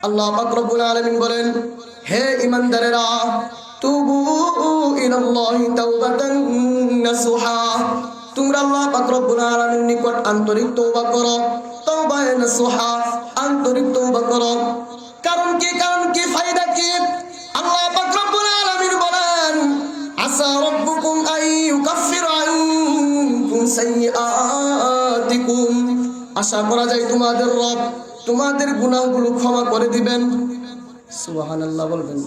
আল্লাহ পাক রব্বুল আলামিন বলেন, হে ঈমানদারেরা, তুবু ইলাল্লাহি তাওবাতান নাসুহা, তোমরা আল্লাহ পাক রব্বুল আলামিনের নিকট আন্তরিক তওবা করো। তওবায়ে নাসুহা, আন্তরিক তওবা করো। কারণ কি ফায়দা কি? আল্লাহ পাক রব্বুল আলামিন বলেন, আসা রাব্বুকুম আন ইউকাফফিরা আনকুম সাইয়্যাতিকুম, আশা করা যায় তোমাদের রব তোমাদের গুনাহগুলো ক্ষমা করে দিবেন। সুবহানাল্লাহ বলবেন।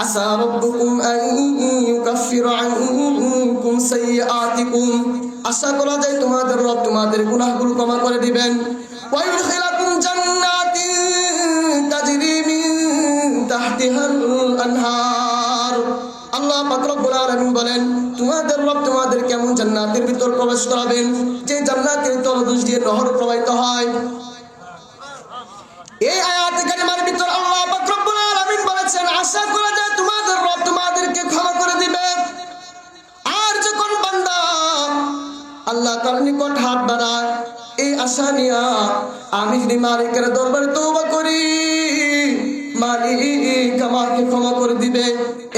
আসা রাব্বুকুম আন ইউকাফফিরা আনকুম সাইয়্যাতিকুম, আশা করা যায় তোমাদের রব তোমাদের গুনাহগুলো ক্ষমা করে দিবেন। ওয়া ইউদখিলাকুম জান্নাতিন তাজরি মিন তাহতিহাল আনহার, আল্লাহ পাক রব্বুল আলামিন বলেন, তোমাদের রব তোমাদের কেমন জান্নাতের ভিতর প্রবেশ করাবেন যে জান্নাতের তলদেশ দিয়ে নহর প্রবাহিত হয়। এই আয়াতে কারিমার ভিতর আল্লাহ পাক রব্বুল আলামিন বলেছেন, আশা করা যায় তোমাদের রব তোমাদেরকে ক্ষমা করে দিবে। আর যখন বান্দা আল্লাহ তার নিকট হাত বাড়ায় এই আশা নিয়া, আমি যদি মালিকের দরবারে তওবা করি মালিক আমাকে ক্ষমা করে দিবে,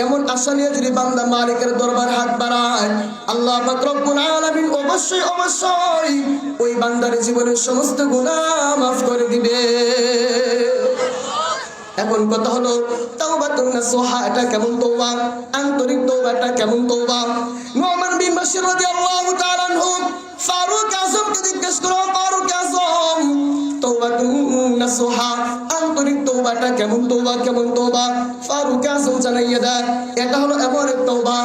এমন আশা নিয়ে যদি বান্দা মালিকের দরবারে হাত বাড়ায়, আল্লাহ পাক রব্বুল আলামিন অবশ্যই ওই বান্দার জীবনের সমস্ত গুনাহ মাফ করে দিবে। এখন কথা হলো, তাওবাতুন নাসুহা এটা কেমন তওবা? আন্তরিক তওবা এটা কেমন তওবা? নুমান বিন বাশির রাদিয়াল্লাহু তাআলা আনহু ফারুক আযমকে জিজ্ঞেস করো, ফারুক আযম, তাওবাতুন নাসুহা আন্তরিক তওবা এটা কেমন তওবা? কেমন তওবা? ফারুক আযম জানাইয়া দেয়, এটা হলো এমন এক তওবা,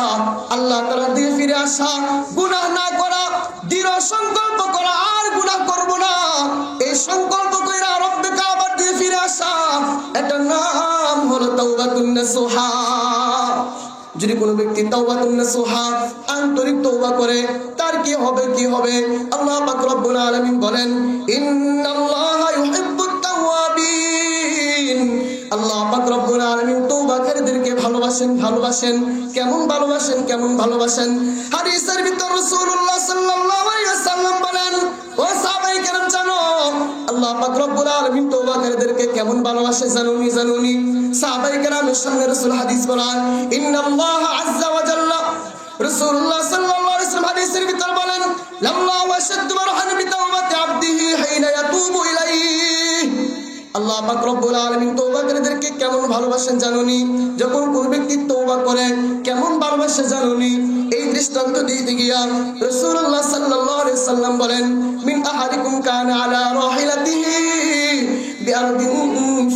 আল্লাহ তাআলা দিয়ে ফিরে আসা, গুনাহ না করা, দৃঢ় সংকল্প করা আর গুনাহ করব না, এই সংকল্প কইরা রব্বে কাবার দিয়ে ফিরে আসা, এটার নাম হলো তাওবাতুন নাসুহা। যদি কোনো ব্যক্তি তাওবাতুন নাসুহা আন্তরিক তওবা করে, তার কি হবে? আল্লাহ পাক রব্বুল আলামিন বলেন, ইন্নাল্লাহা ইউহিব্বুত তাওয়াবিন, আল্লাহ পাক রব্বুল আলামিন তওবাকারীদেরকে ভালোবাসেন। কেমন ভালোবাসেন? হাদিসের ভিতর রাসূলুল্লাহ সাল্লাল্লাহু আলাইহি ওয়াসাল্লাম বলেন, ও সাহাবায়ে কেরাম জানো আল্লাহ পাক রব্বুল আলামিন তওবাকারীদেরকে কেমন ভালোবাসে জানুনি? সাহাবায়ে কেরামের সামনে রাসূল হাদিস বলেন, ইন্নাল্লাহা আযজা ওয়া জাল্লা, রাসূলুল্লাহ সাল্লাল্লাহু আলাইহি ওয়াসাল্লাম হাদিসের ভিতর বলেন, লাল্লাহু আশাদ্দু মারহামান বিতাওবাতি আবদিহি হিনা ইয়াতুবু ইলাইহি, আল্লাহ পাক রব্বুল আলামিন তওবাকারীদেরকে কেমন ভালোবাসেন জানুনি? যখন কোন ব্যক্তি তওবা করে কেমন ভালোবাসে জানুনি? এই দৃষ্টান্ত দিতে গিয়া রাসূলুল্লাহ সাল্লাল্লাহু আলাইহি ওয়াসাল্লাম বলেন, মিন আহাদিকুম কানা আলা রাহিলাতিহি বিআরদিন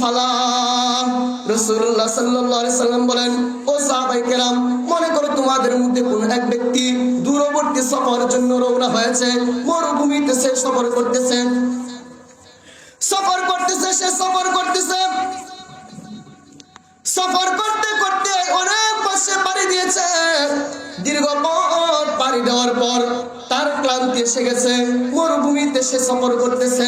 ফালা, রাসূলুল্লাহ সাল্লাল্লাহু আলাইহি ওয়াসাল্লাম বলেন, ও সাহাবায়ে কেরাম, মনে করো তোমাদের মধ্যে কোন এক ব্যক্তি দূরবর্তী সফরের জন্য রওনা হয়েছে, মরুভূমিতে সে সফর করতেছে, সফর করতে অনেক পাশে পাড়ি দিয়েছে। দীর্ঘ পথ পাড়ি দেওয়ার পর তার ক্লান্তি এসে গেছে। মরুভূমিতে সে সফর করতেছে,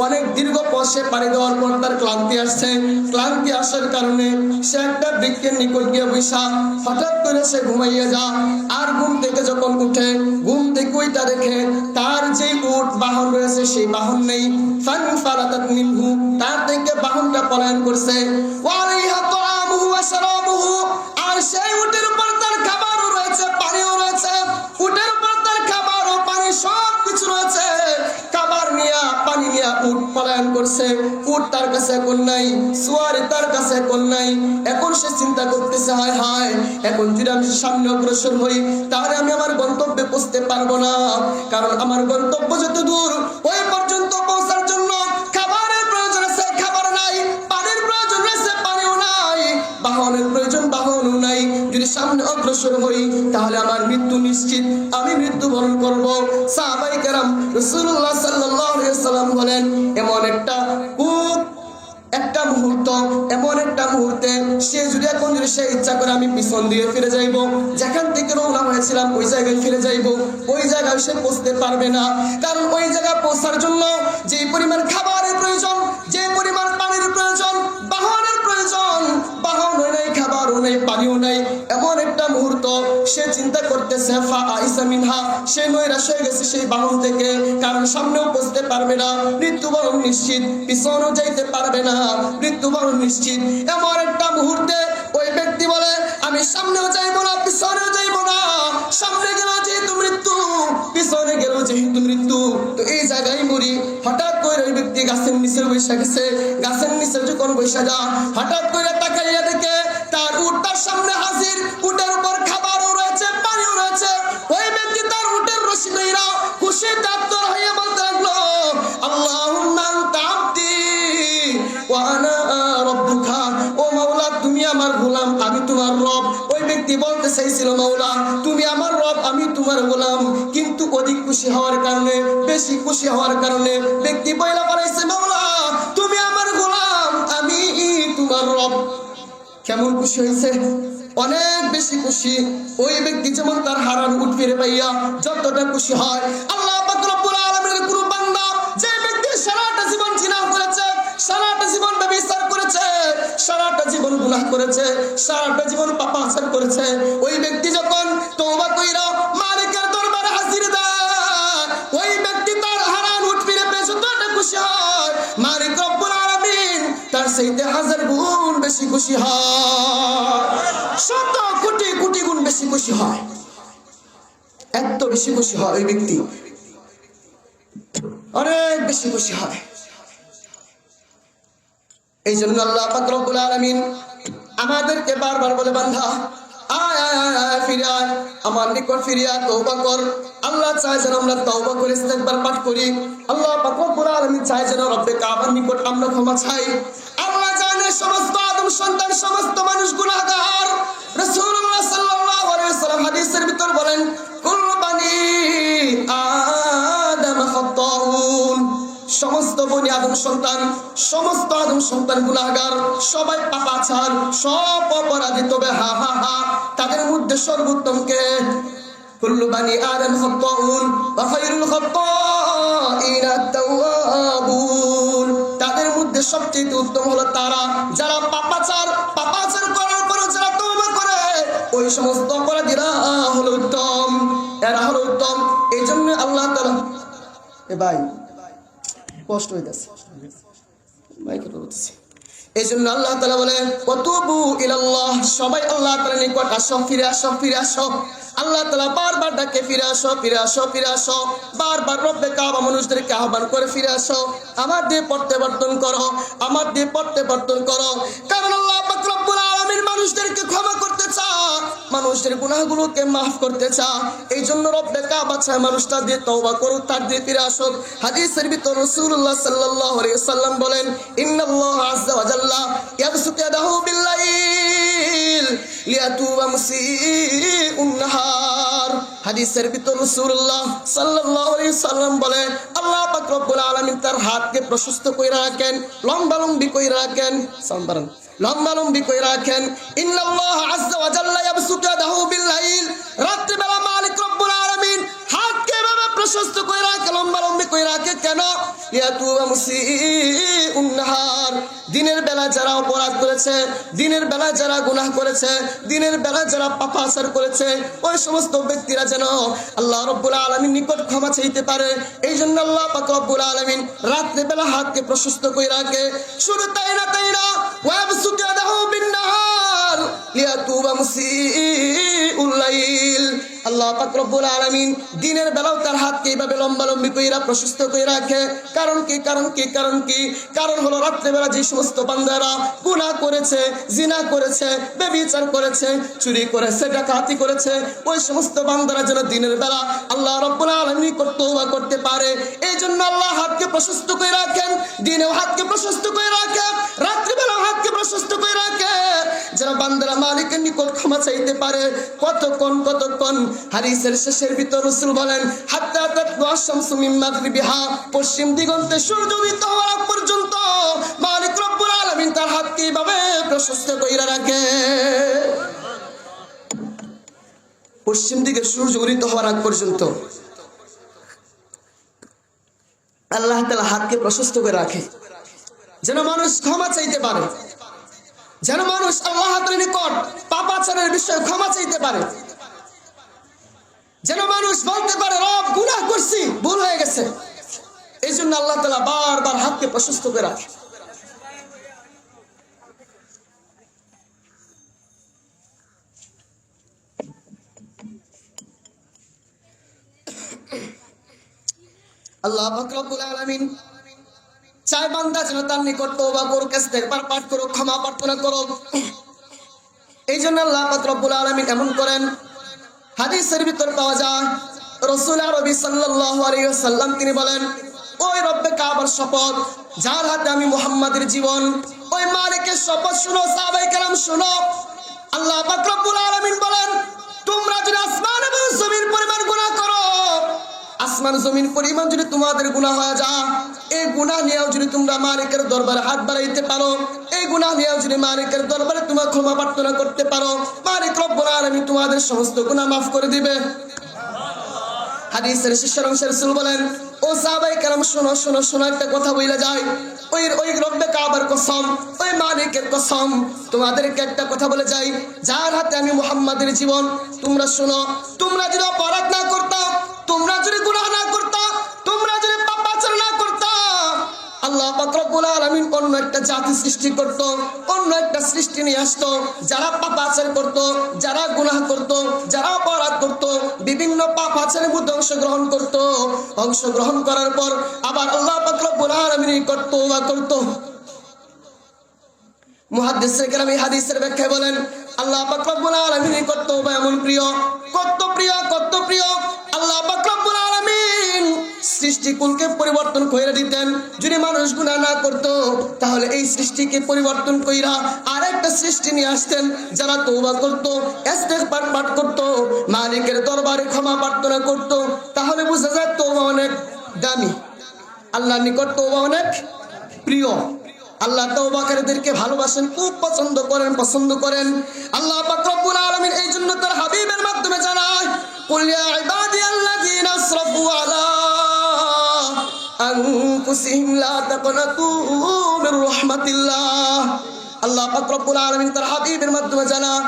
অনেক দীর্ঘ পথ সে পাড়ি দেওয়ার পর তার ক্লান্তি আসছে। ক্লান্তি আসার কারণে সে একটা বৃক্ষের নিকট গিয়ে বসা, হঠাৎ করে সে ঘুমাইয়া যায়। আর ঘুম থেকে যখন উঠে, ঘুম থেকে ওইটা দেখে তার যেই উট বাহন রয়েছে সেই বাহন নেই। ফানফালাতাত মিনহু, তার থেকে বাহনটা পলায়ন করছে। ওয়ালাইহা তাআমুহু ওয়া শারাবুহু, আর সেই উটের উপর তার খাবারও রয়েছে, পানিও রয়েছে। উটের উপর তার খাবার ও পানি সব কিছু রয়েছে। খাবার নিয়া পানি নিয়া উট পলায়ন করছে। উট তার কাছে এখন নাই, সুয়ারি তার কাছে এখন নাই। এখন সে চিন্তা করতেছে, হায় এখন যদি আমি সামনে অগ্রসর হই তাহলে আমি আমার গন্তব্যে পৌঁছতে পারবো না, কারণ আমার গন্তব্য যত দূর ওই পর্যন্ত পৌঁছার জন্য খাবারের প্রয়োজন আছে, খাবার নাই, পানির প্রয়োজন আছে, পানিও নাই, বাহনের প্রয়োজন, বাহনও নাই। যদি সামনে অগ্রসর হই তাহলে আমার মৃত্যু নিশ্চিত, আমি মৃত্যুবরণ করব। সাহাবায়ে কেরাম রাসূলুল্লাহ সাল্লাল্লাহু আলাইহি ওয়াসাল্লাম বলেন, এমন একটা মুহূর্তে সে যদি এখন সে ইচ্ছা করে আমি পিছন দিয়ে ফিরে যাইব, যেখান থেকে রওনা হয়েছিলাম ওই জায়গায় ফিরে যাইব, ওই জায়গায় সে পৌঁছতে পারবে না। কারণ ওই জায়গায় পৌঁছার জন্য যে পরিমাণ খাবারের প্রয়োজন, যে পরিমাণ পানির প্রয়োজন, বাহনের প্রয়োজন, বাহনও নেই, খাবারও নেই, পানিও নেই। এমন একটা মুহূর্ত সে চিন্তা করতেছে, গেছে ফাআইসা মিনহা, সে নৈরাশ হয়ে গেছে সেই বাহন থেকে, কারণ সামনেও পৌঁছতে পারবে না, মৃত্যুবরণ নিশ্চিত, পিছনেও যাইতে পারবে না, মৃত্যুবরণ নিশ্চিত। এমন একটা মুহূর্তে ওই ব্যক্তি বলে আমি সামনেও যাইবো না, পিছনেও যাইবো না, সামনে গেল যেহেতু মৃত্যু, পিছনে গেল যেহেতু মৃত্যু, তো এই জায়গায় মরি। হঠাৎ করে ওই ব্যক্তি গাছের নিচে বসে গেছে। গাছের নিচে যখন বসে যা, হঠাৎ করে তাকাইয়া দেখে তার উট তার সামনে হাজির। উটের উপর খাবারও রয়েছে, পানিও রয়েছে। ওই ব্যক্তি তার উটের রশি ধইরা খুশিতে আত্মর হইয়া বলতে লাগলো আল্লাহুম্মা আনতা আবদি ওয়া আনা রাব্বুকা, ও মাওলা তুমি আমার গোলাম, আমি তোমার রব। ওই ব্যক্তি বলতে চাইছিল মাওলা তুমি আমার রব, আমি তোমার গোলাম, কিন্তু অধিক খুশি হওয়ার কারণে, বেশি খুশি হওয়ার কারণে ব্যক্তি বইলা পারাইছে মাওলা তুমি আমার গোলাম, আমি তোমার রব। কেমন খুশি হয়েছে? অনেক বেশি খুশি। ওই ব্যক্তি যেমন তার হারান উট ফিরে পাইয়া যতটা খুশি হয়, আল্লাহ পাক রব্বুল আলামিনের কোন বান্দা যে ব্যক্তি সারাটা জীবন জিনা করেছে, সারাটা জীবন ব্যভিচার করেছে, সারাটা জীবন গুনাহ করেছে, সারাটা জীবন পাপাচার করেছে, ওই ব্যক্তি যখন তওবা কইরা মালিকের দরবারে হাজির দেয়, ওই ব্যক্তি তার হারান উট ফিরে পেয়ে যতটা খুশি হয়, মালিক রব্বুল আলামিন তার চাইতে হাজার গুণ বেশি খুশি হয়, শত কোটি কোটি গুণ বেশি খুশি হয়, এত বেশি খুশি হয় ওই ব্যক্তি, অনেক বেশি খুশি হয়। এই জন্য আল্লাহ পাক রব্বুল আলামিন আমাদেরকে বারবার বলে বান্দা আয় আয় আয় আয় ফিরে আয়, আমার নিকট ফিরে আয়, তওবা কর। আল্লাহ চায় যেন আমরা তওবা করে ইস্তেগফার পাঠ করি। আল্লাহ পাক রব্বুল আলামিন চায় যেন রব্বে কাবার নিকট আমরা ক্ষমা চাই। আল্লাহ জানে সমস্ত আদম সন্তান, সমস্ত মানুষ গুনাহগার। রাসূলুল্লাহ সাল্লাল্লাহু আলাইহি ওয়াসাল্লাম হাদিসের ভিতর বলেন কুল্লু বানি আদম খাত্তাউন, সমস্ত বনি আদম সন্তান, সমস্ত আদম সন্তান গুনাহগার, সবাই পাপাচার, সব অপরাধী, তবে হা হা হা তাদের মধ্যে সর্বোত্তম কে? কুল্লু বানি আদম খাত্তাউন ওয়া খায়রুল খাত্তাইনা আত-তাওয়াবুন, তাদের মধ্যে সবচেয়ে উত্তম হলো তারা যারা পাপাচার করার পর যারা তওবা করে, ওই সমস্ত অপরাধীরা হলো উত্তম, এরা হলো উত্তম। এই জন্য আল্লাহ তাআলা ভাই কষ্ট হইতেছে, এই জন্য আল্লাহ তাআলা বলে ওয়াতুবু ইলাল্লাহ, সবাই আল্লাহ তাআলার নিকট আসো, ফিরে আসো, ফিরে আসো। আল্লাহ তাআলা বারবার ডাকে ফিরে আসো, ফিরে আসো, ফিরে আসো, বারবার রব্বে কাবা মানুষদেরকে আহ্বান করে ফিরে আসো, আমার দিয়ে প্রত্যাবর্তন করো, আমার দিয়ে প্রত্যাবর্তন করো। কারণ আল্লাহ পাক রব্বুল আলামিন মানুষদেরকে ক্ষমা করতে চায়, মানুষের গুনাহগুলোকে মাফ করতে চায়। এই জন্য রব্বে কাবা চায় মানুষটা দিয়ে তওবা করুক, তার দিয়ে ফিরে আসুক। হাদিসের ভিতর রাসূলুল্লাহ সাল্লাল্লাহু আলাইহি ওয়াসাল্লাম বলেন ইন্নাল্লাহ আযজা ওয়া জাল্লা ইয়াবসুতু ইয়াদাহু বিল-লাইল লিয়াতুবা মুসিউন নাহার। হাদিসের ভিতর রাসূলুল্লাহ সাল্লাল্লাহু আলাইহি ওয়াসাল্লাম বলে আল্লাহ পাক রব্বুল আলামিন তার হাতকে প্রশস্ত কইরা রাখেন, লম্বালম্বি কইরা রাখেন, সামবারান লম্বালম্বি কইরা রাখেন। ইন্নাল্লাহ আযজা ওয়া জাল্লা ইয়াবসুতু ইয়াদাহু বিল-লাইল, রাত্রি বেলা মালিক রব্বুল আলামিন হাতকে এভাবে প্রশস্ত কইরা রাখে, লম্বালম্বি কইরা রাখে কেন? লিয়াতুবা মুসিউন নাহার, দিনের বেলা যারা অপরাধ করেছে, দিনের বেলা যারা গুনাহ করেছে, দিনের বেলা যারা পাপাচার করেছে, ওই সমস্ত ব্যক্তিরা যেন আল্লাহ রব্বুল আলামিন নিকট ক্ষমা চাইতে পারে। এই জন্য আল্লাহ পাক রব্বুল আলামিন রাত্রে বেলা হাতকে প্রশস্ত কইরা রাখে। শুধু তাই না ওয়াবসুতু ইয়াদাহু বিন-নাহার লিয়াতুবা মুসিউল লাইল, আল্লাহ পাক রব্বুল আলামিন দিনের বেলাও তার হাতকে এইভাবে লম্বালম্বি কইরা প্রশস্ত কইরা রাখে। কারণ কি? কারণ কি? কারণ কি? কারণ হলো রাত্রে বেলা যে সমস্ত বান্দারা গুনাহ করেছে, জিনা করেছে, ব্যভিচার করেছে, চুরি করেছে, ডাকাতি করেছে, ওই সমস্ত বান্দারা যেন দিনের বেলা আল্লাহ রব্বুল আলামিন তওবা করতে পারে। এই জন্য আল্লাহ হাতকে প্রশস্ত করে রাখেন, দিনেও হাতকে প্রশস্ত করে রাখেন, রাত্রে বেলা হাতকে প্রশস্ত করে রাখে, যেন বান্দারা মালিকের নিকট ক্ষমা চাইতে পারে। কতক্ষণ কতক্ষণ? হাদিসের শেষের ভিতর রাসূল বলেন হাত্তা তাতলু আশ-শামসু মিন মাগরিবিহা, পশ্চিম দিগন্তে সূর্য উদিত হওয়ার আগ পর্যন্ত মালিক রব্বুল আলামিন তার হাতকে এইভাবে প্রশস্ত কইরা রাখে। পশ্চিম দিকে সূর্য উদিত হওয়ার আগ পর্যন্ত আল্লাহ তাআলা হাতকে প্রশস্ত করে রাখে, যেন মানুষ ক্ষমা চাইতে পারে, যেন মানুষ আল্লাহ তাআলার নিকট পাপাচারের বিষয়ে ক্ষমা চাইতে পারে। যেন মানুষ বলতে পারে রব গুনাহ করছি, ভুল হয়ে গেছে। এই জন্য আল্লাহ তাআলা বারবার হাতকে প্রশস্ত করে রাখে। আল্লাহ পাক রব্বুল আলামিন চায় বান্দা যেন তার নিকট তওবা করুক, ইস্তেগফার পাঠ করুক, ক্ষমা প্রার্থনা করুক। এই জন্য আল্লাহ পাক রব্বুল আলামিন এমন করেন, হাদিসের ভিতর পাওয়া যায় রাসূল আরবি সাল্লাল্লাহু আলাইহি ওয়াসাল্লাম তিনি বলেন, ওই রব্বে কাবার শপথ, যার হাতে আমি মুহাম্মাদের জীবন, ওই মালিকের শপথ শুনো সাহাবায়ে কেরাম শুনো। আল্লাহ পাক রব্বুল আলামিন বলেন, তোমরা যদি আসমান এবং জমিন পরিমাণ গুনাহ করো, আসমান জমিন পরিমাণ যদি তোমাদের গুনাহ হয়ে যায়, এই গুনাহ নিয়েও যদি তোমরা মালিকের দরবারে হাত বাড়াইতে পারো, এই গুনাহ নিয়েও যদি মালিকের দরবারে তোমরা ক্ষমা প্রার্থনা করতে পারো, মালিক রব্বুল আলামিন তোমাদের সমস্ত গুনাহ মাফ করে দিবে। হাদিসের শেষের অংশে রাসূল বলেন, ও সাহাবায়ে কেরাম শোনো শোনো শোনো, একটা কথা বলে যায়, ওই রব্বে কাবার কসম, ওই মালিকের কসম, তোমাদেরকে একটা কথা বলে যাই, যার হাতে আমি মুহাম্মাদের জীবন, তোমরা শোনো, তোমরা যদি অপরাধ না করতা, তোমরা যদি গুনাহ না করতা, তোমরা যদি পাপাচার না করতা, আল্লাহ পাক রব্বুল আলামিন অন্য একটা জাতি সৃষ্টি করত, অন্য একটা সৃষ্টি নিয়ে আসতো, যারা পাপাচার করত, যারা গুনাহ করত, যারা অপরাধ করত, বিভিন্ন পাপাচারের মধ্যে অংশগ্রহণ করত, অংশগ্রহণ করার পর আবার আল্লাহ পাক রব্বুল আলামিন তওবা করত। মুহাদ্দিসে কেরাম এই হাদিসের ব্যাখ্যায় বলেন, আল্লাহ পাক রব্বুল আলামিনের তওবা এমন প্রিয়, কত প্রিয়, কত প্রিয়, আল্লাহ পাক রব্বুল আলামিন সৃষ্টিকুলকে পরিবর্তন কইরা দিতেন। যদি মানুষ গুনাহ না করত, তাহলে এই সৃষ্টিকে পরিবর্তন কইরা আরেকটা সৃষ্টি নিয়ে আসতেন, যারা তওবা করত, ইস্তেগফার পাঠ করত, মালিকের দরবারে ক্ষমা প্রার্থনা করত। তাহলে বোঝা যায় তওবা অনেক দামি, আল্লাহর নিকট তওবা অনেক প্রিয়। আল্লাহ তওবাকারীদেরকে ভালোবাসেন, খুব পছন্দ করেন, পছন্দ করেন। আল্লাহ পাক রব্বুল আলামিন এই জন্য তার হাবিবের মাধ্যমে জানায়, কুল ইয়া ইবাদিয়াল্লাযীনা আসরাফু আলা আনফুসিহিম লা তাকনাতু মির রাহমাতিল্লাহ। আল্লাহ পাক রব্বুল আলামিন তার হাবিবের মাধ্যমে জানায়,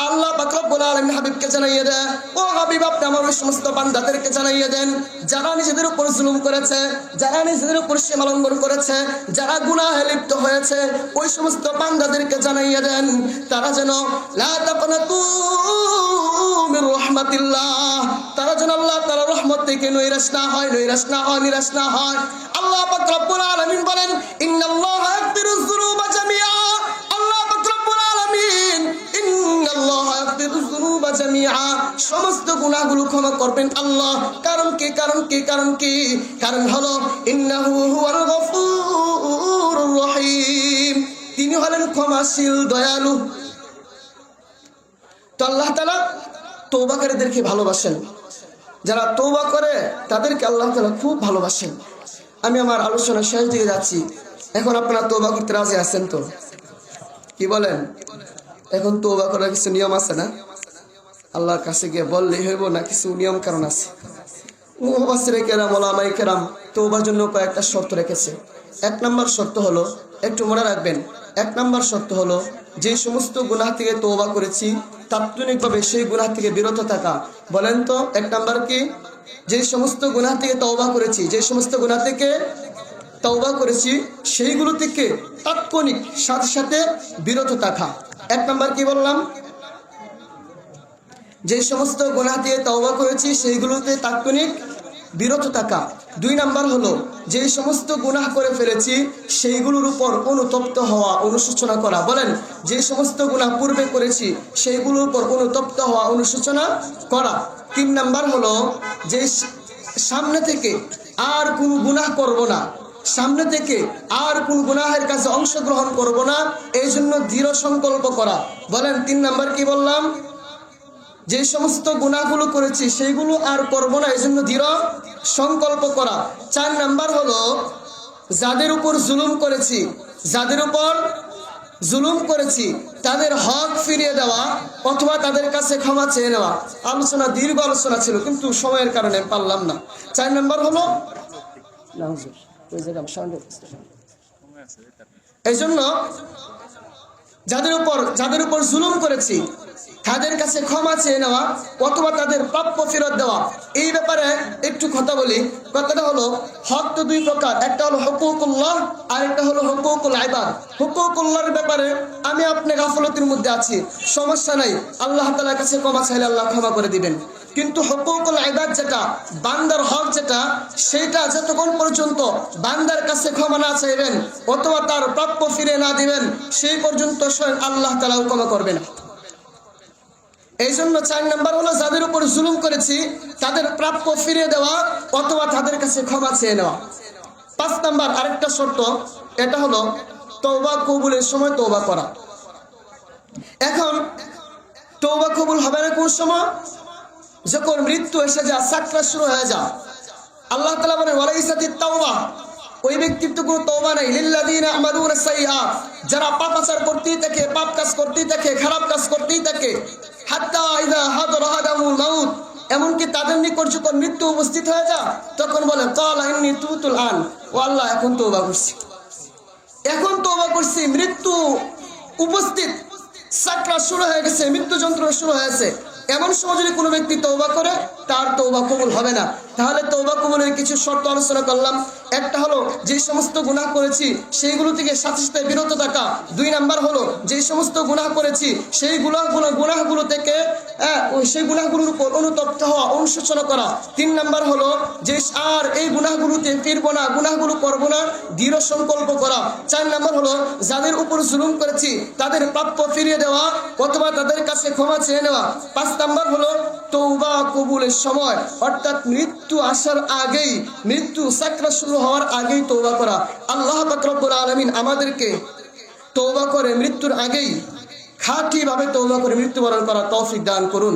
আল্লাহ পাক রব্বুল আলামিন হাবিবকে জানাইয়ে দেন, ও হাবিব আপনি আমার ওই সমস্ত বান্দাদেরকে জানাইয়ে দেন যারা নিজেদের উপর জুলুম করেছে, যারা নিজেদের উপর সীমা লঙ্ঘন করেছে, যারা গুনাহে লিপ্ত হয়েছে, ওই সমস্ত বান্দাদেরকে জানাইয়ে দেন তারা যেন লা তাকনাতু মির রাহমাতিল্লাহ, তারা যেন আল্লাহ তাআলার রহমত থেকে নৈরাশ না হয়, নৈরাশ না হয়, নিরাশ না হয়। আল্লাহ পাক রব্বুল আলামিন বলেন, ইন্নাল্লাহা ইয়াগফিরুয যুনুবা জামিআ, আল্লাহ পাক রব্বুল আলামিন ইন্নাল্লাহা ইয়াগফিরুয যুনুবা জামিআ, সমস্ত গুনাহগুলো ক্ষমা করবেন আল্লাহ। কারণ কি? কারণ কি? কারণ কি? কারণ হলো ইন্নাহু হুয়াল গফুরুর রহিম, তিনি হলেন ক্ষমাশীল, দয়ালু। তো আল্লাহ তাআলা তওবাকারীদেরকে ভালোবাসেন, যারা তওবা করে তাদেরকে আল্লাহ তাআলা খুব ভালোবাসেন। আমি আমার আলোচনা শেষ দিকে যাচ্ছি। এখন আপনারা তওবা করতে রাজি আছেন তো? কি বলেন? এখন তওবা করার কিছু নিয়ম আছে না? আল্লাহর কাছে গিয়ে বললেই হইব না, কিছু নিয়ম কারণ আছে। মুফাসসিরে কেরাম, উলামায়ে কেরাম তওবার জন্য কয়েকটা শর্ত রেখেছে। এক নম্বর শর্ত হলো, একটু মনে রাখবেন, এক নম্বর শর্ত হলো যে সমস্ত গুনাহ থেকে তওবা করেছি তাৎক্ষণিকভাবে সেই গুনাহ থেকে বিরত থাকা। বলেন তো এক নম্বর কি? যে সমস্ত গুনাহ থেকে তওবা করেছি, যে সমস্ত গুনাহ থেকে তওবা করেছি সেইগুলো থেকে তাৎক্ষণিক সাথে সাথে বিরত থাকা। এক নম্বর কি বললাম? যে সমস্ত গুনাহ থেকে তওবা করেছি সেইগুলোতে তাৎক্ষণিক বিরত থাকা। দুই নাম্বার হলো যে সমস্ত গুনাহ করে ফেলেছি সেইগুলোর উপর অনুতপ্ত হওয়া, অনুশোচনা করা। বলেন, যে সমস্ত গুনাহ পূর্বে করেছি সেইগুলোর উপর অনুতপ্ত হওয়া, অনুশোচনা করা। তিন নাম্বার হলো যে সামনে থেকে আর কোন গুনাহ করব না, সামনে থেকে আর কোন গুনাহের কাছে অংশগ্রহণ করব না, এই জন্য দৃঢ় সংকল্প করা। বলেন তিন নাম্বার কি বললাম? যে সমস্ত গুনাহগুলো করেছি সেইগুলো আর করব না, এই জন্য দৃঢ় সংকল্প করা। চার নাম্বার হলো যাদের উপর জুলুম করেছি, যাদের উপর জুলুম করেছি তাদের হক ফিরিয়ে দেওয়া অথবা তাদের কাছে ক্ষমা চেয়ে নেওয়া। আলোচনা, দীর্ঘ আলোচনা ছিল কিন্তু সময়ের কারণে পারলাম না। চার নাম্বার হলো এই জন্য যাদের উপর জুলুম করেছি তাদের কাছে ক্ষমা চেয়ে নেওয়া অথবা তাদের প্রাপ্য ফেরত দেওয়া। এই ব্যাপারে একটু কথা বলি। কথাটা হলো, হক তো দুই প্রকার, একটা হলো হুকুকুল্লাহ আর একটা হলো হুকুকুল ইবাদ। হুকুকুল্লাহর ব্যাপারে আমি আপনি গাফলতির মধ্যে আছি, সমস্যা নাই, আল্লাহ তাআলার কাছে ক্ষমা চাইলে আল্লাহ ক্ষমা করে দিবেন। কিন্তু হুকুকুল ইবাদ যেটা, বান্দার হক যেটা, সেটা যতক্ষণ পর্যন্ত বান্দার কাছে ক্ষমা না চাইবেন অথবা তার প্রাপ্য ফিরে না দিবেন, সেই পর্যন্ত স্বয়ং আল্লাহ তাআলাও ক্ষমা করবেন। এই জন্য 4 নাম্বার হলো, যাদের উপর জুলুম করেছি তাদের প্রাপ্য ফিরিয়ে দেওয়া অথবা তাদের কাছে ক্ষমা চেয়ে নেওয়া। 5 নাম্বার আরেকটা শর্ত, এটা হলো তওবা কবুলের সময় তওবা করা। এখন তওবা কবুল হবে না কোন সময়? যখন মৃত্যু এসে যায়, সাকরাত শুরু হয়ে যায়। আল্লাহ তাআলা বলেন ওয়ালাইসাতিত তাওবা, ওই ব্যক্তির তো কোনো তওবা নাই, লিল্লাযিনা আমালুনা সাইয়্যাত, যারা পাপাচার করতেই থাকে, পাপ কাজ করতেই থাকে, খারাপ কাজ করতেই থাকে, হাত্তা ইযা হাদারা আহাদাহুল মাউত, এমনকি তাদের নিকট যখন মৃত্যু উপস্থিত হয়ে যায় তখন বলে ক্বালা ইন্নী তুবতুল আন, ও আল্লাহ এখন তওবা করছি, এখন তওবা করছি। মৃত্যু উপস্থিত, সাকরাত শুরু হয়ে গেছে, মৃত্যু যন্ত্রণা শুরু হয়েছে, এমন সময় যদি কোনো ব্যক্তি তওবা করে তার তওবা কবুল হবে না। তাহলে তওবা কবুলের কিছু শর্ত আলোচনা করলাম। একটা হলো যে সমস্ত গুনাহ করেছি সেইগুলো থেকে সাথে সাথে বিরত থাকা। 2 নাম্বার হলো যে সমস্ত গুনাহ করেছি সেই গুনাহগুলো থেকে সেই গুনাহগুলোর উপর অনুতপ্ত হওয়া, অনুশোচনা করা। 3 নাম্বার হলো যে আর এই গুনাহগুলোতে ফিরবো না, গুনাহগুলো করবো না, দৃঢ় সংকল্প করা। 4 নাম্বার হলো যাদের উপর জুলুম করেছি তাদের প্রাপ্য ফিরিয়ে দেওয়া অথবা তাদের কাছে ক্ষমা চেয়ে নেওয়া। 5 নাম্বার হলো তওবা কবুলের সময়, অর্থাৎ মৃত্যু আসার আগেই, মৃত্যু সাকরাত শুরু হওয়ার আগেই তওবা করা। আল্লাহ পাক রব্বুল আলামিন আমাদেরকে তওবা করে মৃত্যুর আগেই খাঁটি ভাবে তওবা করে মৃত্যুবরণ করার তৌফিক দান করুন।